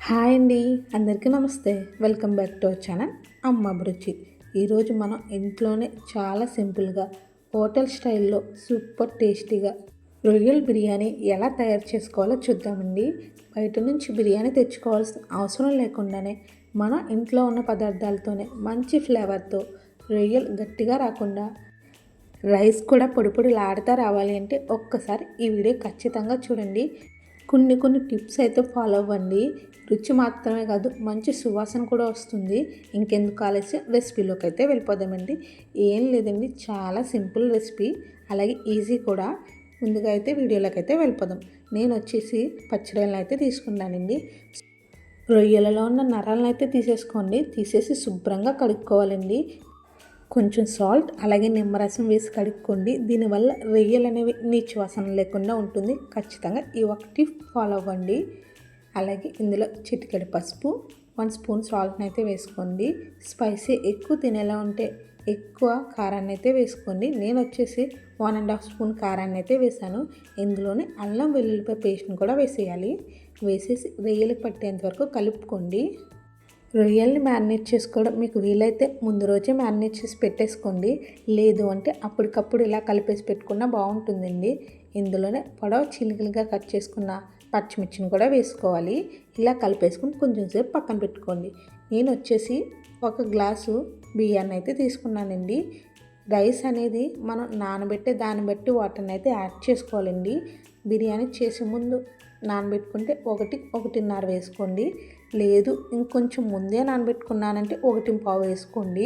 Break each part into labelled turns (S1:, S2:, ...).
S1: Hi అండి, అందరికీ నమస్తే. Welcome back to our channel అమ్మ అభిరుచి. ఈరోజు మనం ఇంట్లోనే చాలా సింపుల్గా హోటల్ స్టైల్లో సూపర్ టేస్టీగా రొయ్యల బిర్యానీ ఎలా తయారు చేసుకోవాలో చూద్దామండి. బయట నుంచి బిర్యానీ తెచ్చుకోవాల్సిన అవసరం లేకుండానే మన ఇంట్లో ఉన్న పదార్థాలతోనే మంచి ఫ్లేవర్తో రొయ్యలు గట్టిగా రాకుండా రైస్ కూడా పొడి పొడిలాడుతూ రావాలి అంటే ఒక్కసారి ఈ వీడియో ఖచ్చితంగా చూడండి. కొన్ని టిప్స్ అయితే ఫాలో అవ్వండి. రుచి మాత్రమే కాదు, మంచి సువాసన కూడా వస్తుంది. ఇంకెందుకు ఆలస్యం, రెసిపీలోకి అయితే వెళ్ళిపోదామండి. ఏం లేదండి, చాలా సింపుల్ రెసిపీ, అలాగే ఈజీ కూడా. ముందుగా అయితే వీడియోలోకి అయితే వెళ్ళిపోదాం. నేను వచ్చేసి పచ్చిరొయ్యలను అయితే తీసుకున్నానండి. రొయ్యలలో ఉన్న నరాలను అయితే తీసేసుకోండి. తీసేసి శుభ్రంగా కడుక్కోవాలండి. కొంచెం సాల్ట్ అలాగే నిమ్మరసం వేసి కడుక్కోండి. దీనివల్ల రొయ్యలు అనేవి నీచు వాసన లేకుండా ఉంటుంది. ఖచ్చితంగా ఈ ఒకటి ఫాలో అవ్వండి. అలాగే ఇందులో చిటికెడు పసుపు, 1 స్పూన్ సాల్ట్ని అయితే వేసుకోండి. స్పైసీ ఎక్కువ తినేలా ఉంటే ఎక్కువ కారాన్ని అయితే వేసుకోండి. నేను వచ్చేసి 1.5 స్పూన్ కారాన్ని అయితే వేసాను. ఇందులోనే అల్లం వెల్లుల్లిపాయ పేస్ట్ని కూడా వేసేయాలి. వేసేసి రొయ్యలకు పట్టేంత వరకు కలుపుకోండి. రొయ్యల్ని మ్యారినేట్ చేసుకోవడం మీకు వీలైతే ముందు రోజే మ్యారినేట్ చేసి పెట్టేసుకోండి. లేదు అంటే అప్పటికప్పుడు ఇలా కలిపేసి పెట్టుకున్నా బాగుంటుందండి. ఇందులోనే పొడవు చిలుకలుగా కట్ చేసుకున్న పచ్చిమిర్చిని కూడా వేసుకోవాలి. ఇలా కలిపేసుకుని కొంచెం సేపు పక్కన పెట్టుకోండి. నేను వచ్చేసి 1 గ్లాసు బియ్యాన్ని అయితే తీసుకున్నానండి. రైస్ అనేది మనం నానబెట్టే దాన్ని బట్టి వాటర్ని అయితే యాడ్ చేసుకోవాలండి. బిర్యానీ చేసే ముందు నానబెట్టుకుంటే 1-1.5 వేసుకోండి. లేదు ఇంకొంచెం ముందే నానబెట్టుకున్నానంటే 1.5 వేసుకోండి.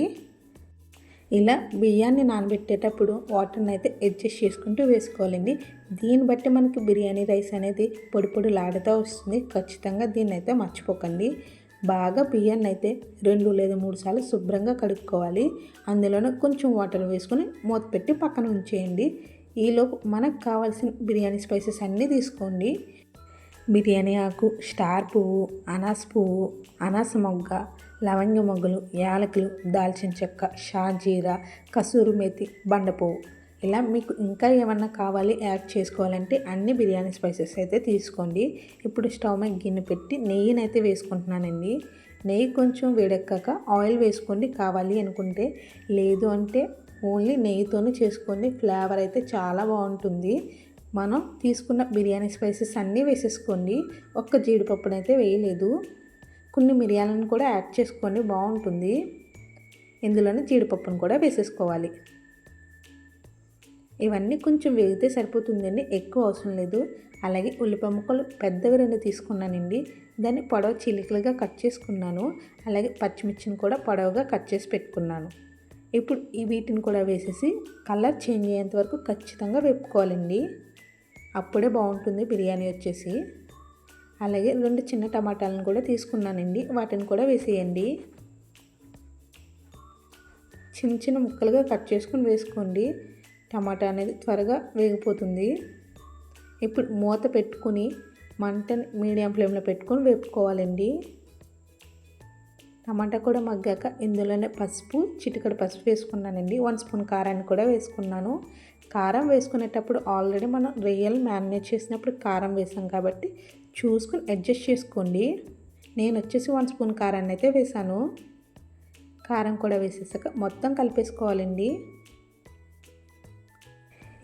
S1: ఇలా బియ్యాన్ని నానబెట్టేటప్పుడు వాటర్ని అయితే అడ్జస్ట్ చేసుకుంటూ వేసుకోవాలండి. దీన్ని బట్టి మనకి బిర్యానీ రైస్ అనేది పొడి పొడిలాడుతూ వస్తుంది. ఖచ్చితంగా దీన్ని అయితే మర్చిపోకండి. బాగా బియ్యాన్ని అయితే 2 లేదా 3 సార్లు శుభ్రంగా కడుక్కోవాలి. అందులోనే కొంచెం వాటర్ వేసుకొని మూత పెట్టి పక్కన ఉంచేయండి. ఈలోపు మనకు కావాల్సిన బిర్యానీ స్పైసెస్ అన్నీ తీసుకోండి. బిర్యానీ ఆకు, స్టార్ పువ్వు, అనాస పువ్వు, అనాస మొగ్గ, లవంగ మొగ్గలు, యాలకులు, దాల్చిన చెక్క, షాజీరా, కసూరి మేతి, బండ పువ్వు. ఇలా మీకు ఇంకా ఏమన్నా కావాలి యాడ్ చేసుకోవాలంటే అన్ని బిర్యానీ స్పైసెస్ అయితే తీసుకోండి. ఇప్పుడు స్టవ్ మీద గిన్నె పెట్టి నెయ్యిని అయితే వేసుకుంటున్నానండి. నెయ్యి కొంచెం వేడెక్కాక ఆయిల్ వేసుకోండి కావాలి అనుకుంటే. లేదు అంటే ఓన్లీ నెయ్యితోనే చేసుకోండి. ఫ్లేవర్ అయితే చాలా బాగుంటుంది. మనం తీసుకున్న బిర్యానీ స్పైసెస్ అన్నీ వేసేసుకోండి. ఒక్క జీడిపప్పునైతే వేయలేదు. కొన్ని మిరియాలను కూడా యాడ్ చేసుకోండి, బాగుంటుంది. ఇందులోనే జీడిపప్పును కూడా వేసేసుకోవాలి. ఇవన్నీ కొంచెం వేగితే సరిపోతుందండి, ఎక్కువ అవసరం లేదు. అలాగే ఉల్లిపాయ ముక్కలు పెద్దవి 2 తీసుకున్నానండి. దాన్ని పొడవు చిలికలుగా కట్ చేసుకున్నాను. అలాగే పచ్చిమిర్చిని కూడా పొడవుగా కట్ చేసి పెట్టుకున్నాను. ఇప్పుడు ఈ వీటిని కూడా వేసేసి కలర్ చేంజ్ అయ్యేంత వరకు ఖచ్చితంగా వేపుకోవాలండి. అప్పుడే బాగుంటుంది బిర్యానీ వచ్చేసి. అలాగే 2 చిన్న టమాటాలను కూడా తీసుకున్నానండి. వాటిని కూడా వేసేయండి. చిన్న చిన్న ముక్కలుగా కట్ చేసుకుని వేసుకోండి. టమాటా అనేది త్వరగా వేగిపోతుంది. ఇప్పుడు మూత పెట్టుకుని మంటని మీడియం ఫ్లేమ్లో పెట్టుకొని వేపుకోవాలండి. టమాటా కూడా మగ్గాక ఇందులోనే పసుపు, చిటికెడు పసుపు వేసుకున్నానండి. 1 స్పూన్ కారాన్ని కూడా వేసుకున్నాను. కారం వేసుకునేటప్పుడు ఆల్రెడీ మనం రొయ్యలు మ్యారినేట్ చేసినప్పుడు కారం వేసాం కాబట్టి చూసుకుని అడ్జస్ట్ చేసుకోండి. నేను వచ్చేసి 1 స్పూన్ కారాన్ని అయితే వేసాను. కారం కూడా వేసేసాక మొత్తం కలిపేసుకోవాలండి.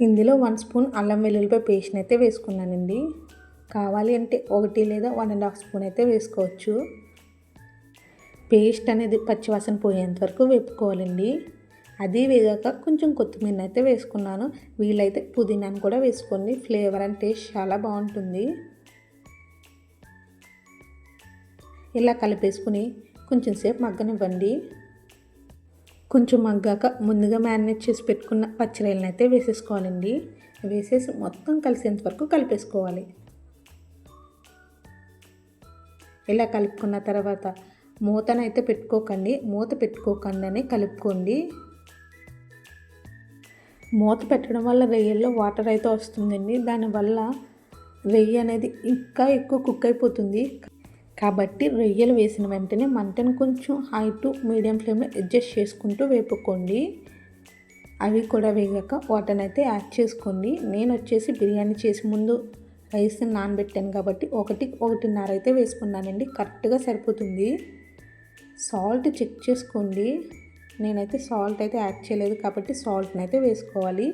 S1: ఇందులో 1 స్పూన్ అల్లం వెల్లుల్లిపాయ పేస్ట్ని అయితే వేసుకున్నానండి. కావాలి అంటే 1 లేదా 1.5 స్పూన్ అయితే వేసుకోవచ్చు. పేస్ట్ అనేది పచ్చివాసన పోయేంత వరకు వేపుకోవాలండి. అది వేగాక కొంచెం కొత్తిమీర అయితే వేసుకున్నాను. వీలైతే పుదీనాను కూడా వేసుకోండి. ఫ్లేవర్ అండ్ టేస్ట్ చాలా బాగుంటుంది. ఇలా కలిపేసుకుని కొంచెం సేపు మగ్గనివ్వండి. కొంచెం మగ్గాక ముందుగా మ్యారినేట్ చేసి పెట్టుకున్న పచ్చిరొయ్యలను అయితే వేసేసుకోవాలండి. వేసేసి మొత్తం కలిసేంత వరకు కలిపేసుకోవాలి. ఇలా కలుపుకున్న తర్వాత మూతనైతే పెట్టుకోకండి. మూత పెట్టుకోకుండానే కలుపుకోండి. మూత పెట్టడం వల్ల రొయ్యల్లో వాటర్ అయితే వస్తుందండి. దానివల్ల రొయ్య అనేది ఇంకా ఎక్కువ కుక్ అయిపోతుంది. కాబట్టి రొయ్యలు వేసిన వెంటనే మంటను కొంచెం హై టు మీడియం ఫ్లేమ్లో అడ్జస్ట్ చేసుకుంటూ వేపుకోండి. అవి కూడా వేగాక వాటర్ని అయితే యాడ్ చేసుకోండి. నేను వచ్చేసి బిర్యానీ చేసే ముందు రైస్ని నానబెట్టాను కాబట్టి 1-1.5 అయితే వేసుకున్నానండి. కరెక్ట్గా సరిపోతుంది. సాల్ట్ చెక్ చేసుకోండి. నేనైతే సాల్ట్ అయితే యాడ్ చేయలేదు కాబట్టి సాల్ట్ని అయితే వేసుకోవాలి.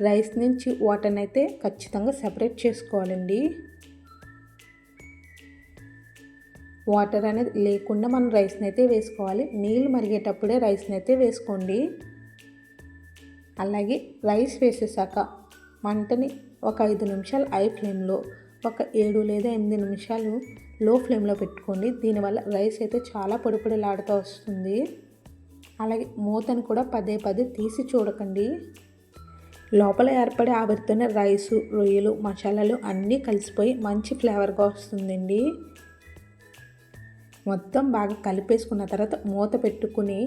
S1: రైస్ నుంచి వాటర్ని అయితే ఖచ్చితంగా సెపరేట్ చేసుకోవాలండి. వాటర్ అనేది లేకుండా మనం రైస్ని అయితే వేసుకోవాలి. నీళ్ళు మరిగేటప్పుడే రైస్ని అయితే వేసుకోండి. అలాగే రైస్ వేసేసాక మంటని ఒక 5 నిమిషాలు హై ఫ్లేమ్లో, ఒక 7 లేదా 8 నిమిషాలు లో ఫ్లేమ్లో పెట్టుకోండి. దీనివల్ల రైస్ అయితే చాలా పొడిలాడుతూ వస్తుంది. అలాగే మూతను కూడా పదే తీసి చూడకండి. లోపల ఏర్పడే ఆవిరితోనే రైసు, రొయ్యలు, మసాలాలు అన్నీ కలిసిపోయి మంచి ఫ్లేవర్గా వస్తుందండి. మొత్తం బాగా కలిపేసుకున్న తర్వాత మూత పెట్టుకుని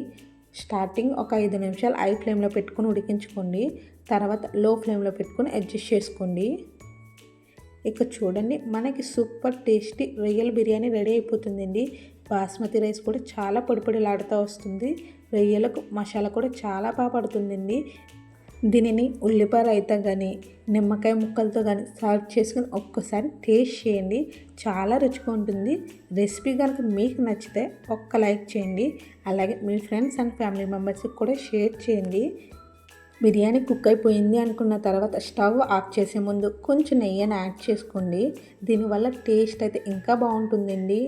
S1: స్టార్టింగ్ ఒక 5 నిమిషాలు హై ఫ్లేమ్లో పెట్టుకుని ఉడికించుకోండి. తర్వాత లో ఫ్లేమ్లో పెట్టుకుని అడ్జస్ట్ చేసుకోండి. ఇక చూడండి, మనకి సూపర్ టేస్టీ రొయ్యల బిర్యానీ రెడీ అయిపోతుందండి. బాస్మతి రైస్ కూడా చాలా పొడిలాడుతూ వస్తుంది. రొయ్యలకు మసాలా కూడా చాలా బాగా పడుతుందండి. దీనిని ఉల్లిపాయ రైతా కానీ, నిమ్మకాయ ముక్కలతో కానీ సర్వ్ చేసుకుని ఒక్కసారి టేస్ట్ చేయండి. చాలా రుచిగా ఉంటుంది. రెసిపీ కనుక మీకు నచ్చితే ఒక్క లైక్ చేయండి. అలాగే మీ ఫ్రెండ్స్ అండ్ ఫ్యామిలీ మెంబర్స్కి కూడా షేర్ చేయండి. బిర్యానీ కుక్ అయిపోయింది అనుకున్న తర్వాత స్టవ్ ఆఫ్ చేసే ముందు కొంచెం నెయ్యిని యాడ్ చేసుకోండి. దీనివల్ల టేస్ట్ అయితే ఇంకా బాగుంటుందండి.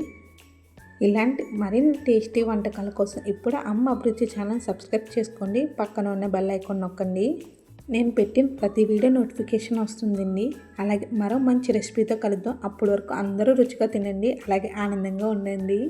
S1: ఇలాంటి మరిన్ని టేస్టీ వంటకాల కోసం ఇప్పుడు అమ్మ అభిరుచి ఛానల్ సబ్స్క్రైబ్ చేసుకోండి. పక్కన ఉన్న బెల్ ఐకాన్ నొక్కండి. నేను పెట్టిన ప్రతి వీడియో నోటిఫికేషన్ వస్తుందండి. అలాగే మరో మంచి రెసిపీతో కలుద్దాం. అప్పటి వరకు అందరూ రుచిగా తినండి. అలాగే ఆనందంగా ఉండండి.